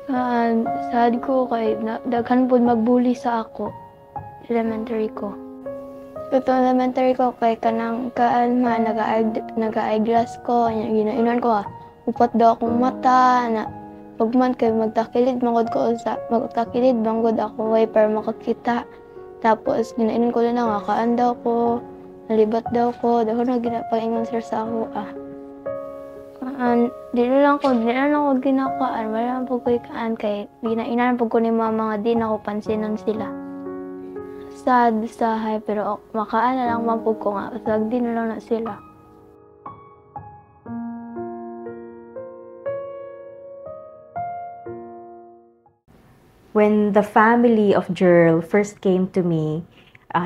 Sad ko kay daghan pud magbully sa ako, elementary ko. Itong elementary ko kay kanang nag-eyeglass ko, ginainon ko upat daw akong mata na pagman kay magtakilid bangod ako way para makakita. Tapos ginainon ko lang nga kaan daw ko, nalibat daw ko, dahon na ginapaingon sir sa ako di na lang ako ginakaan, wala lang po ko ikaan kay ginainan po ko ni mama nga di na ako pansinon sila. Sad sahay pero makaan na lang man po ko nga usag di na lang na sila. When the family of Jerl first came to me,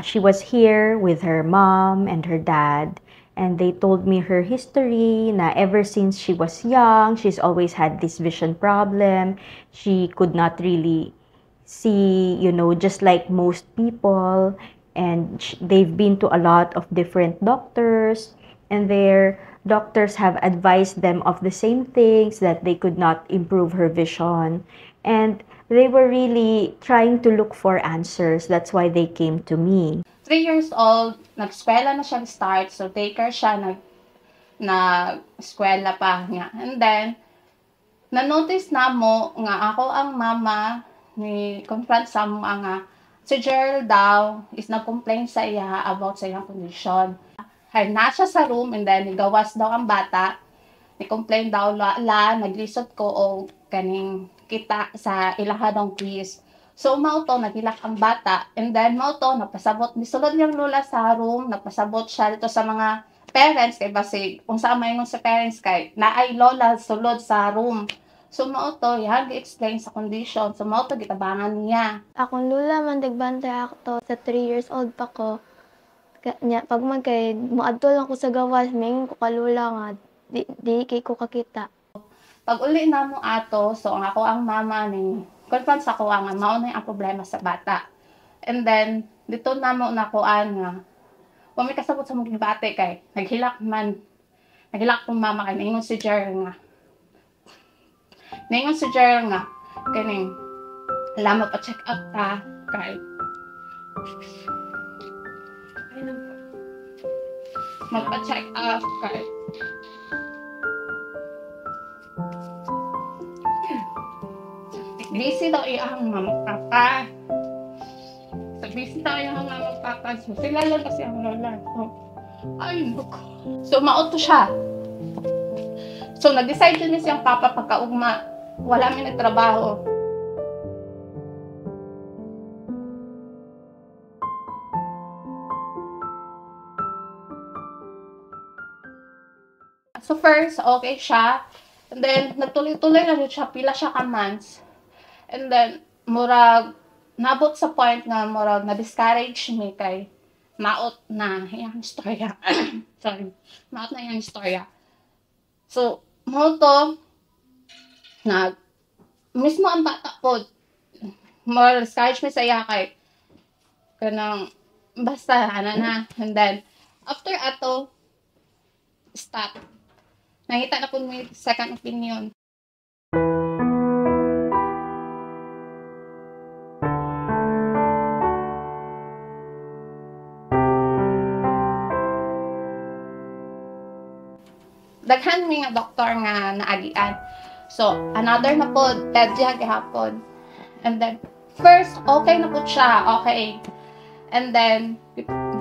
she was here with her mom and her dad, and they told me her history na ever since she was young, she's always had this vision problem. She could not really see, just like most people, and they've been to a lot of different doctors, and their doctors have advised them of the same things, that they could not improve her vision, and they were really trying to look for answers. That's why they came to me. 3 years old, nag-eskwela na siya start, so daycare siya, nag-eskwela pa niya. And then, na-notice na mo nga ako ang mama ni confront sa mga nga si Gerald daw is nag-complain sa iya about sa iyang condition. Hay na siya sa room and then nigawas daw ang bata. Ni-complain daw naglisod ko o kaning kita sa ilahadong quiz. So, mauto, naghilak ang bata. And then, mauto, napasabot. Nisulod niyang lula sa room. Napasabot siya dito sa mga parents. Kaya basi, kung saan may sa parents kay, na ay lola sulod sa room. So, mauto, yan, gi-explain sa condition. So, mauto, gitabangan niya. Akong lula man, nagbantay ako sa 3 years old pa ko. Pag man kay, muadto lang ko sa gawas, may ko kalula nga, di kay ko kakita. Pag uli na mo ato, so ako ang mama ni confront sa ko nga maunay ang problema sa bata. And then dito na mo nakuan nga wa may kasabot sa mga bate kay naghilak kong mama kay ningon si Jer nga kaning alam pa check up ta kay magpa-check up kay busy daw iyang mama papa. So, busy daw iyang mama papa. So, sila lang kasi ang lola. So, ay, naku. So, mauto siya. So, nag-decide yun siyang papa pagkaugma. Wala may nagtrabaho. So, first, okay siya. And then, nagtuloy-tuloy na siya. Pila siya ka months. And then, murag, nabot sa point nga, murag, na-discourage me kay maot na iyang istorya. Sorry. Maot na iyang istorya. So, mo to, mismo ang bata po, more discourage me sa iya kay, kanang, basta, na. And then, after ato, stop. Nakita na po may second opinion. Daghan mi nga doktor nga naagian. So, another na po, pedya gihapon. And then, first, okay na po siya, okay. And then,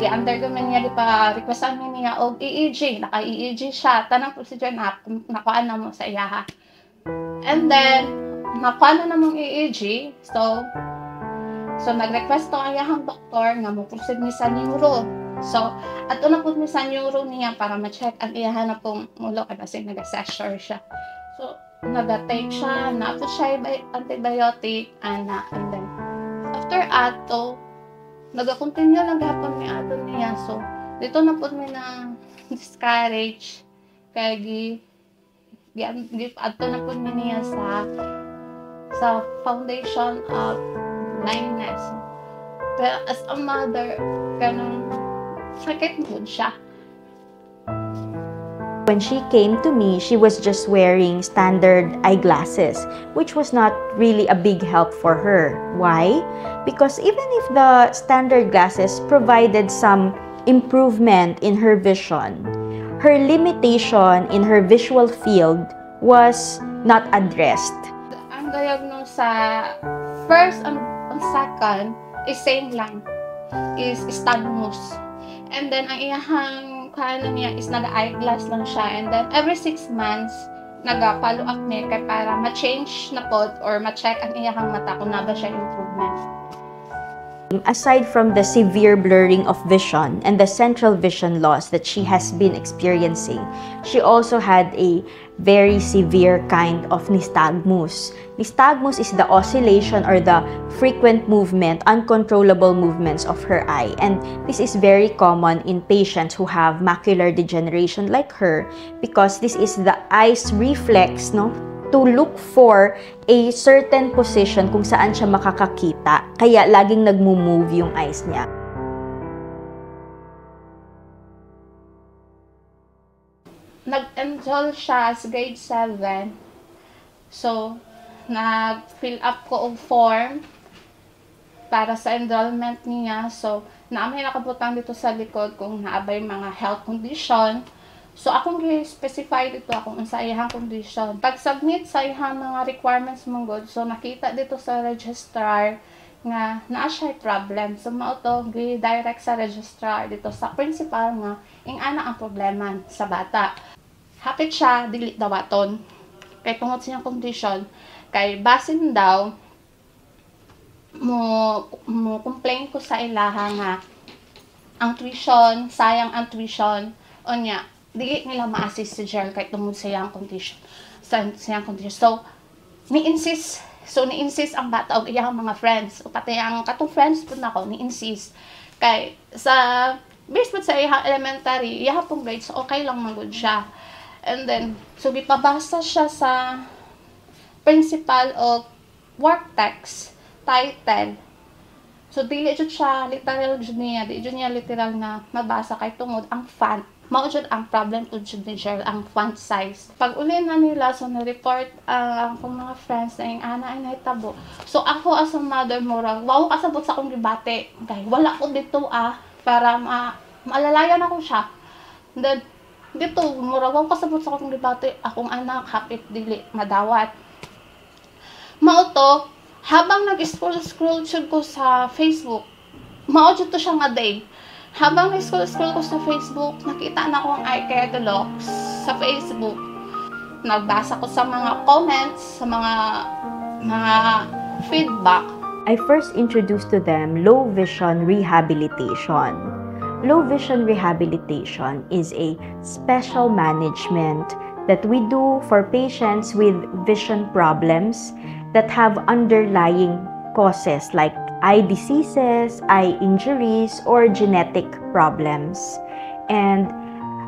gi-undergo man niya, requestan niya og EEG, naka-EEG siya, tanang procedure nakuhaan na mo sa iyaha. And then, nakuhaan na mong EEG, so nag-request to ang iyahang doktor nga mo proceed ni sa neuro. So, ato na po ni sa neuro niya para ma-check ang iyahan na pong mulo kasi nag-assessure siya. So, nag-take siya, na-apos siya antibiotic, and then, after ato, nag-continue lang gapon ni ato niya. So, dito na po may na discourage, kaya ato na po niya sa foundation of blindness. Pero as a mother, ganun, sakit mo siya. When she came to me, she was just wearing standard eyeglasses, which was not really a big help for her. Why? Because even if the standard glasses provided some improvement in her vision, her limitation in her visual field was not addressed. Ang diagnose sa first and second is same lang, is nystagmus. And then, ang iyahang kaano niya is nag-eyeglass lang siya. And then, every 6 months, nag-follow up niya kay para ma-change na pod or ma-check ang iyahang mata kung na ba siya improvement. Aside from the severe blurring of vision and the central vision loss that she has been experiencing, she also had a very severe kind of nystagmus. Nystagmus is the oscillation or the frequent movement, uncontrollable movements of her eye. And this is very common in patients who have macular degeneration like her, because this is the eye's reflex, no, to look for a certain position kung saan siya makakakita. Kaya laging nagmo-move yung eyes niya. Nag-enroll siya sa grade 7. So, nag-fill up ko ang form para sa enrollment niya. So, naamay nakabutang dito sa likod kung naabay mga health condition. So, akong i-specify dito akong sa iyang condition. Pag-submit sa iyang mga requirements mong good, so nakita dito sa registrar nga naa siya problem. So, mao to gi-direct sa registrar dito sa principal nga ing ana ang problema sa bata. Hapit siya dili dawaton. Kay tungod sa iyang condition, kay basin daw mo complain ko sa ilaha nga ang tuition, sayang ang tuition, onya dili nila ma-assist si Gerald kay tungod sa iyang condition. So, ni-insist ang bata og iyang mga friends. O pati ang katong friends po nako, ni-insist. Kay, sa, based po sa iyang elementary, iyang pong grades, okay lang magod siya. And then, so, gipabasa siya sa principal o work text, title. So, dili jud siya literal jud niya, di jud niya literal na mabasa kay tungod ang font. Mao jud ang problem po jud ni Gerald, ang font size. Pag uli na nila, so na-report ang akong mga friends na yung ana ay nahitabo. So ako as a mother murag, wow kasabot sa akong gibate. Kay wala ko dito para maalalayan ako siya. Then dito murag wow kasabot sa akong gibate, akong anak hapit dili madawat. Mao to, habang nag-scroll ko sa Facebook, mao jud to siya nga day. Habang nag-scroll ko sa Facebook, nakita na ko ang eye catalogs sa Facebook. Nagbasa ko sa mga comments, sa mga feedback. I first introduced to them low vision rehabilitation. Low vision rehabilitation is a special management that we do for patients with vision problems that have underlying causes like eye diseases, eye injuries, or genetic problems. And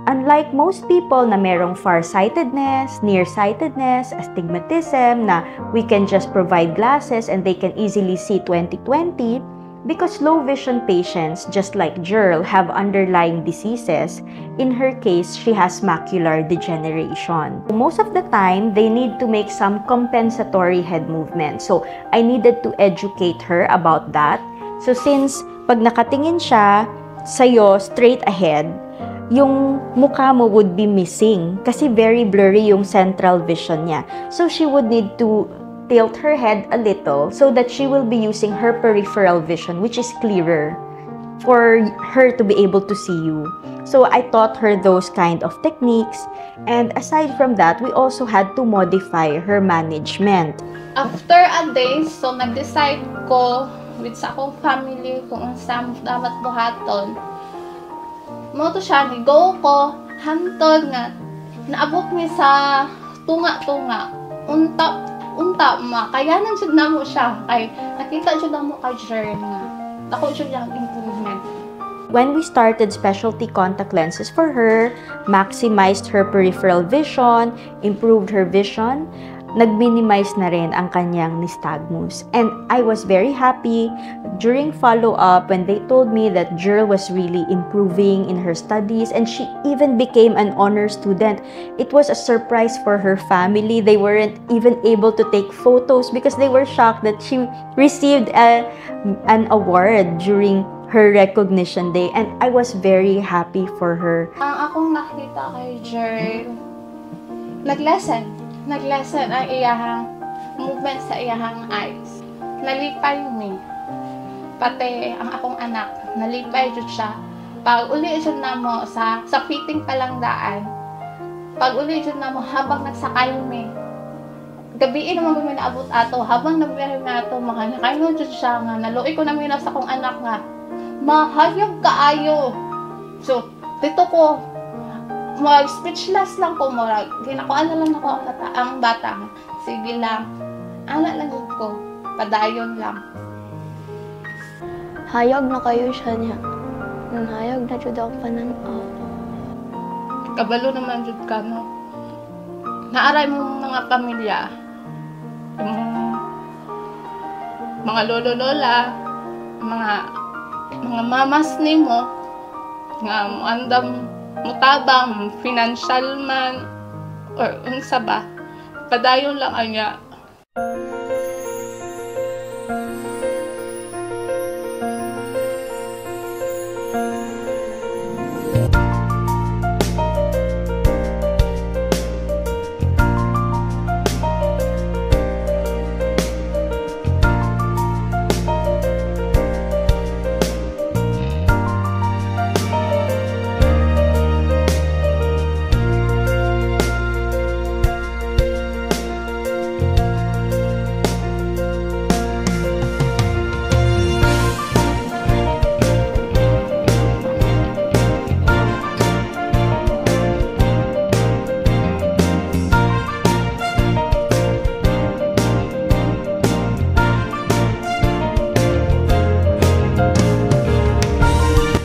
unlike most people na merong farsightedness, nearsightedness, astigmatism, na we can just provide glasses and they can easily see 20/20, because low vision patients, just like Gerald, have underlying diseases. In her case, she has macular degeneration. Most of the time, they need to make some compensatory head movement. So, I needed to educate her about that. So, since pag nakatingin siya sa'yo straight ahead, yung mukha mo would be missing kasi very blurry yung central vision niya. So, she would need to tilt her head a little so that she will be using her peripheral vision, which is clearer, for her to be able to see you. So I taught her those kind of techniques, and aside from that, we also had to modify her management. After a day, so nag-decide ko with sa akong family kung saan dapat buhaton. Mo to siya, go ko, hantod nga, naabot niya sa tunga-tunga, unta ma, kaya nang jud na mo siya, kay nakita jud na mo kay Gerald nga, ako jud yung improvement. When we started specialty contact lenses for her, maximized her peripheral vision, improved her vision, nag-minimize na rin ang kanyang nystagmus. And I was very happy during follow-up when they told me that Jerl was really improving in her studies and she even became an honor student. It was a surprise for her family. They weren't even able to take photos because they were shocked that she received an award during her recognition day, and I was very happy for her. Ang akong nakita kay Jerl, nag-lesson ang iyahang movement sa iyahang eyes. Nalipay mi. Pati ang akong anak, nalipay jud siya. Pag uli jud namo sa fitting pa lang daan. Pag uli jud namo habang nagsakay mi. Gabi naman kami naabot ato, habang nagbiyahe na ato, makanyakayon jud siya nga naluoy ko na mi sa akong anak nga. Mahayag kaayo. So, dito ko, mag-speechless lang ko, ginakuan na lang ako ang bata. Sige lang. Ala lang ko. Padayon lang. Hayag na kayo siya niya. Hayag na jud ako pananaw. Kabalo naman jud ka, no? Naaray mo mga pamilya. Mga lolo-lola, mga mamas nimo nga andam mutabang financial man or unsa ba, padayon lang anya.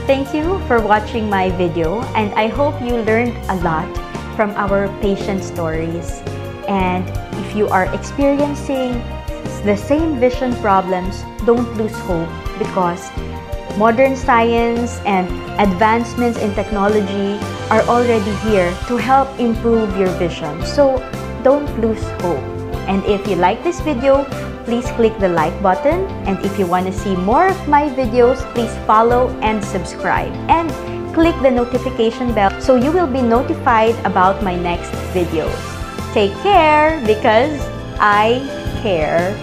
Thank you for watching my video, and I hope you learned a lot from our patient stories. And if you are experiencing the same vision problems, don't lose hope, because modern science and advancements in technology are already here to help improve your vision. So don't lose hope. And if you like this video, please click the like button, and if you want to see more of my videos, please follow and subscribe, and click the notification bell so you will be notified about my next videos. Take care, because I care.